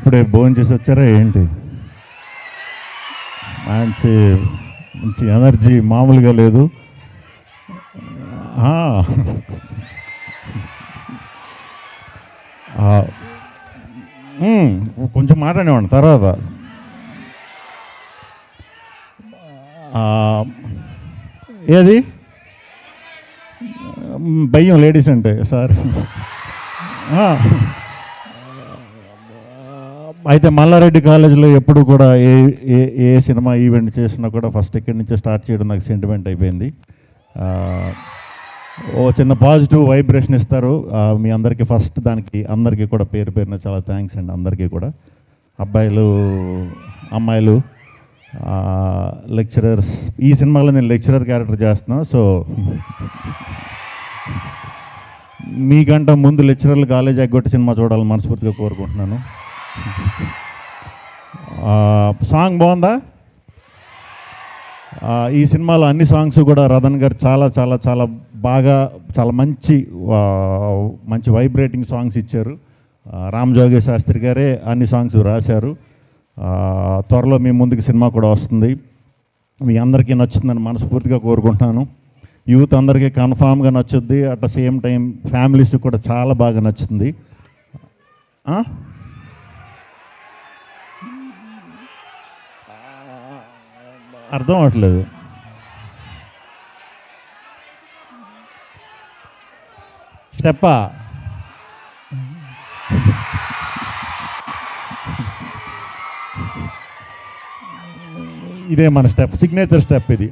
ఇప్పుడే భోజనం చేసి వచ్చారా ఏంటి? మంచి మంచి ఎనర్జీ మామూలుగా లేదు. కొంచెం మాట్లాడేవాడిని తర్వాత. ఏది భయం లేడీస్ అంటే సార్. అయితే మల్లారెడ్డి కాలేజీలో ఎప్పుడు కూడా ఏ ఏ ఏ సినిమా ఈవెంట్ చేసినా కూడా ఫస్ట్ ఇక్కడి నుంచే స్టార్ట్ చేయడం నాకు సెంటిమెంట్ అయిపోయింది. ఓ చిన్న పాజిటివ్ వైబ్రేషన్ ఇస్తారు మీ అందరికీ. ఫస్ట్ దానికి అందరికీ కూడా పేరు పేరున చాలా థ్యాంక్స్ అండి అందరికీ కూడా. అబ్బాయిలు అమ్మాయిలు లెక్చరర్స్. ఈ సినిమాలో నేను లెక్చరర్ క్యారెక్టర్ చేస్తున్నాను. సో మీకంట ముందు లెక్చరర్లు కాలేజ్ ఎగ్గొట్టి సినిమా చూడాలని మనస్ఫూర్తిగా కోరుకుంటున్నాను. సాంగ్ బాగుందా? ఈ సినిమాలో అన్ని సాంగ్స్ కూడా రతన్ గారు చాలా చాలా చాలా బాగా చాలా మంచి మంచి వైబ్రేటింగ్ సాంగ్స్ ఇచ్చారు. రామ్ జోగి శాస్త్రి గారే అన్ని సాంగ్స్ రాశారు. త్వరలో మీ ముందుకు సినిమా కూడా వస్తుంది. మీ అందరికీ నచ్చుతుందని మనస్ఫూర్తిగా కోరుకుంటున్నాను. యూత్ అందరికీ కన్ఫామ్గా నచ్చుద్ది. At the same time families కూడా చాలా బాగా నచ్చుతుంది. అర్థం అవట్లేదు. స్టెప్పా? ఇదే మన స్టెప్, సిగ్నేచర్ స్టెప్ ఇది.